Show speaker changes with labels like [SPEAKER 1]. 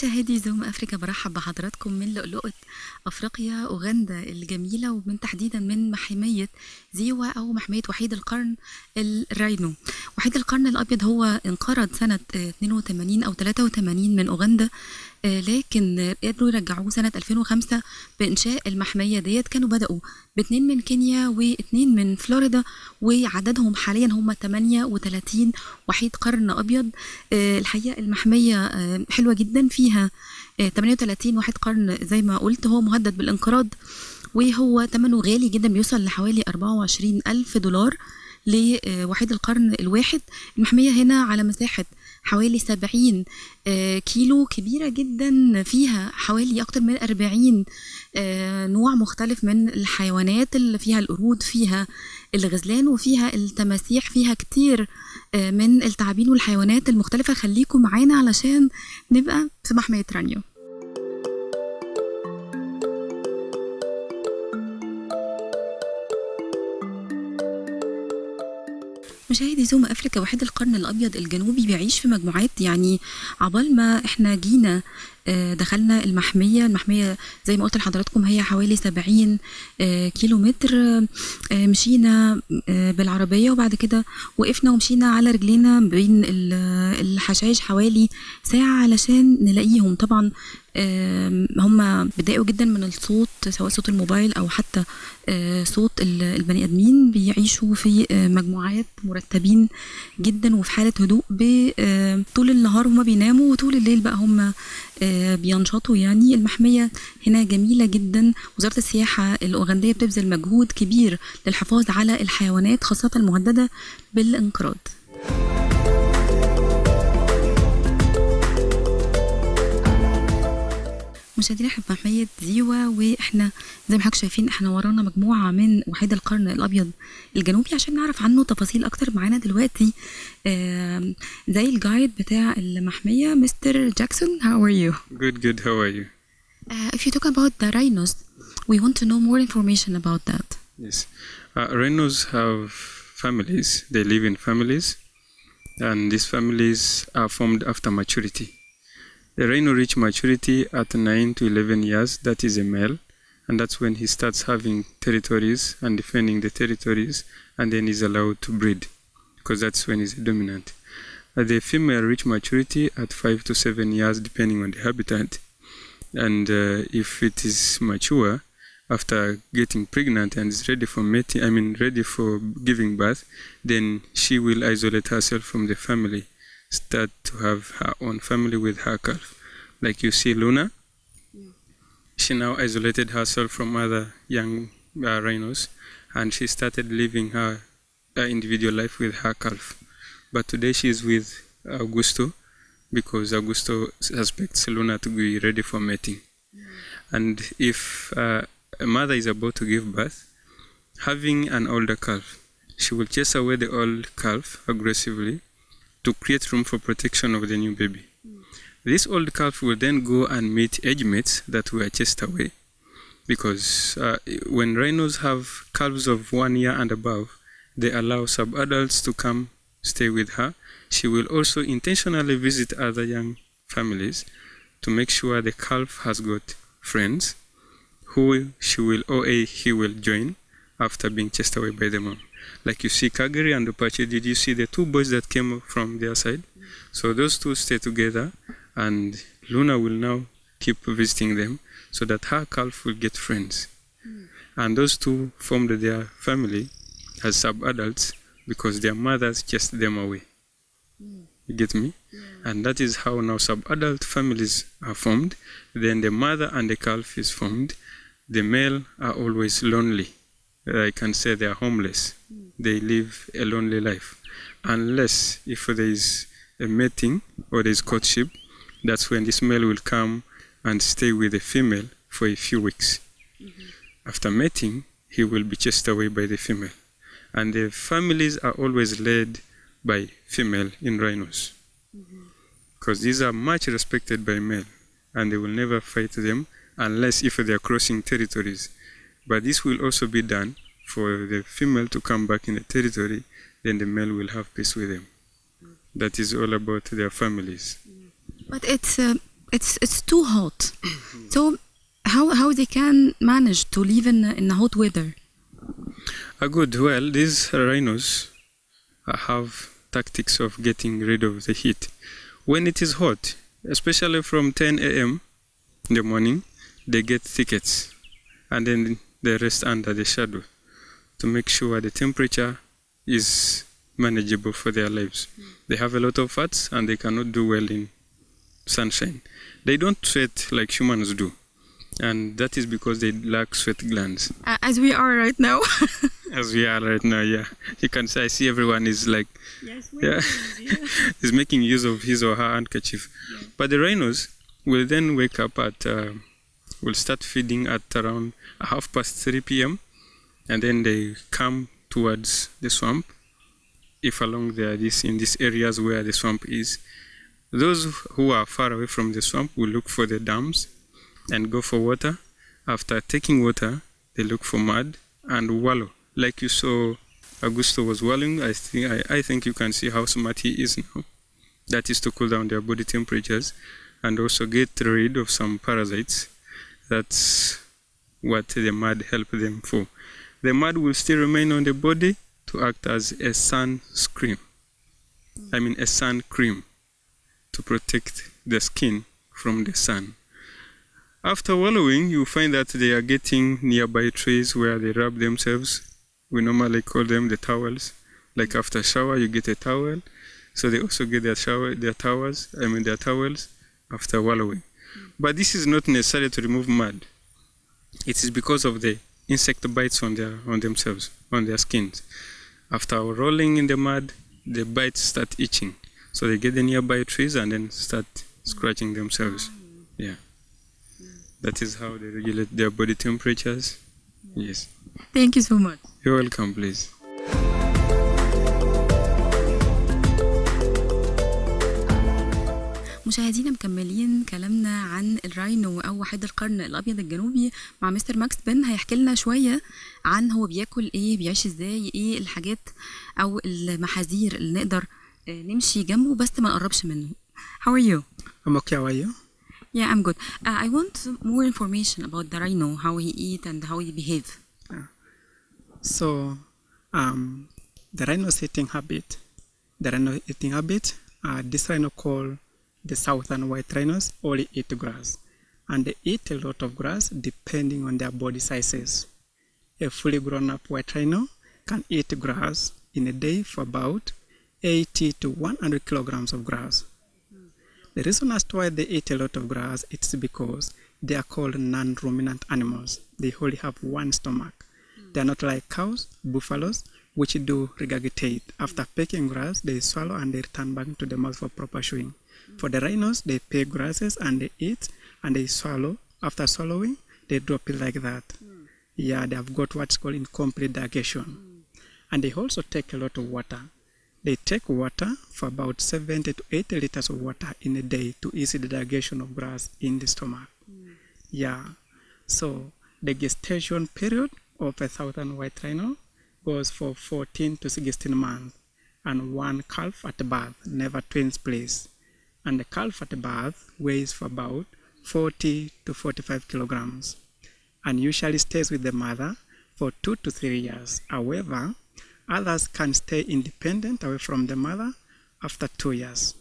[SPEAKER 1] مشاهدي زوم أفريقيا، برحب بحضراتكم من لؤلؤة أفريقيا أوغندا الجميلة، ومن تحديدا من محمية زيوا أو محمية وحيد القرن الراينو. وحيد القرن الأبيض هو انقرض سنة 82 أو 83 من أوغندا، لكن قدروا يرجعوه سنة 2005 بإنشاء المحمية ديت. كانوا بدأوا ب2 من كينيا و2 من فلوريدا، وعددهم حاليا هم 38 وحيد قرن أبيض. الحقيقة المحمية حلوة جدا، فيها 38 وحيد قرن زي ما قلت. هو مهدد بالانقراض، وهو ثمنه غالي جدا، بيوصل لحوالي 24,000 دولار لوحيد القرن الواحد. المحمية هنا على مساحة حوالي 70 كيلو، كبيرة جدا، فيها حوالي أكتر من 40 نوع مختلف من الحيوانات، اللي فيها القرود، فيها الغزلان، وفيها التماسيح، فيها كتير من التعابين والحيوانات المختلفة. خليكم معانا علشان نبقى في محمية رانيو. مشاهدي زوم أفريقيا، وحيد القرن الأبيض الجنوبي بيعيش في مجموعات. يعني عبال ما احنا جينا دخلنا المحمية زي ما قلت لحضراتكم هي حوالي 70 كيلو متر. مشينا بالعربية، وبعد كده وقفنا ومشينا على رجلينا بين الحشائش حوالي ساعة علشان نلاقيهم. طبعا هم بيضايقوا جدا من الصوت، سواء صوت الموبايل او حتى صوت البني ادمين. بيعيشوا في مجموعات مرتبين جدا وفي حالة هدوء. طول النهار هم بيناموا، وطول الليل بقى هم بينشطوا. يعني المحمية هنا جميلة جدا. وزارة السياحة الأوغندية بتبذل مجهود كبير للحفاظ على الحيوانات، خاصة المهددة بالانقراض. مشاهدينا، احنا في محمية زيوا، واحنا زي ما حضرتك شايفين احنا ورانا مجموعة من وحيد القرن الأبيض الجنوبي. عشان نعرف عنه تفاصيل أكتر معانا دلوقتي زي الجايد بتاع المحمية مستر جاكسون. How are you?
[SPEAKER 2] Good. How are you?
[SPEAKER 1] If you talk about the rhinos, we want to know more information about that.
[SPEAKER 2] Yes. Rhinos have families. They live in families, and these families are formed after maturity. The rhino reach maturity at 9 to 11 years. That is a male, and that's when he starts having territories and defending the territories, and then is allowed to breed, because that's when he's dominant. The female reach maturity at 5 to 7 years, depending on the habitat. And if it is mature, after getting pregnant and is ready for mating, ready for giving birth, then she will isolate herself from the family, start to have her own family with her calf. Like you see Luna, she now isolated herself from other young rhinos, and she started living her individual life with her calf. But today she is with Augusto, because Augusto suspects Luna to be ready for mating. And if a mother is about to give birth, having an older calf, she will chase away the old calf aggressively to create room for protection of the new baby. This old calf will then go and meet age mates that were chased away, because when rhinos have calves of 1 year and above, they allow sub-adults to come stay with her. She will also intentionally visit other young families to make sure the calf has got friends who he will join after being chased away by the mom. Like you see Kageri and Opache, did you see the two boys that came from their side? So those two stay together, and Luna will now keep visiting them so that her calf will get friends. And those two formed their family as sub-adults because their mothers chased them away. You get me? And that is how now sub-adult families are formed. Then the mother and the calf is formed. The male are always lonely. I can say they are homeless. They live a lonely life. Unless if there is a mating or there is courtship, that's when this male will come and stay with the female for a few weeks. After mating, he will be chased away by the female. And the families are always led by female in rhinos. Because these are much respected by male, and they will never fight them unless if they are crossing territories. But this will also be done for the female to come back in the territory, then the male will have peace with them. That is all about their families.
[SPEAKER 1] But it's it's too hot. So how they can manage to live in hot weather?
[SPEAKER 2] Good. Well, these rhinos have tactics of getting rid of the heat. When it is hot, especially from 10 a.m. in the morning, they get thickets and then they rest under the shadow to make sure the temperature is manageable for their lives. They have a lot of fats and they cannot do well in sunshine. They don't sweat like humans do, and that is because they lack sweat glands.
[SPEAKER 1] As we are right now.
[SPEAKER 2] As we are right now, yeah. You can say, I see everyone is like,
[SPEAKER 1] Yes,
[SPEAKER 2] yeah, is making use of his or her handkerchief. Yeah. But the rhinos will then wake up at, will start feeding at around 3:30 p.m. and then they come towards the swamp. If along there, in these areas where the swamp is, those who are far away from the swamp will look for the dams and go for water. After taking water, they look for mud and wallow. Like you saw Augusto was wallowing, I think you can see how smart he is now. That is to cool down their body temperatures and also get rid of some parasites. That's what the mud helps them for. The mud will still remain on the body to act as a sun cream to protect the skin from the sun. After wallowing, you find that they are getting nearby trees where they rub themselves. We normally call them the towels. Like after shower, you get a towel. So they also get their towels after wallowing. But this is not necessary to remove mud. It is because of the insect bites on themselves, on their skins. After rolling in the mud, the bites start itching. So they get the nearby trees and then start scratching themselves. Yeah. That is how they regulate their body temperatures. Yes.
[SPEAKER 1] Thank you so much.
[SPEAKER 2] You're welcome, please.
[SPEAKER 1] مشاهدينا مكملين كلامنا عن الراينو او وحيد القرن الابيض الجنوبي مع مستر ماكس بن. هيحكي لنا شويه عن هو بياكل ايه، بيعيش ازاي، ايه الحاجات او المحاذير اللي نقدر نمشي جنبه بس ما نقربش منه. How are you?
[SPEAKER 3] I'm okay. How are you?
[SPEAKER 1] Yeah, I'm good. I want more information about the rhino, how he eat and how he behave.
[SPEAKER 3] So, the rhino's eating habit. This rhino called the southern white rhinos only eat grass, and they eat a lot of grass depending on their body sizes. A fully grown-up white rhino can eat grass in a day for about 80 to 100 kilograms of grass. The reason as to why they eat a lot of grass, it's because they are called non-ruminant animals. They only have one stomach. They are not like cows, buffaloes, which do regurgitate. After pecking grass, they swallow and they return back to the mouth for proper chewing. For the rhinos, they peck grasses and they eat and they swallow. After swallowing, they drop it like that. Yeah, they have got what's called incomplete digestion. And they also take a lot of water. They take water for about 70 to 80 liters of water in a day to ease the digestion of grass in the stomach. Yeah, so the gestation period of a southern white rhino goes for 14 to 16 months, and one calf at birth, never twins please. And the calf at birth weighs for about 40 to 45 kilograms and usually stays with the mother for 2 to 3 years. However, others can stay independent away from the mother after 2 years.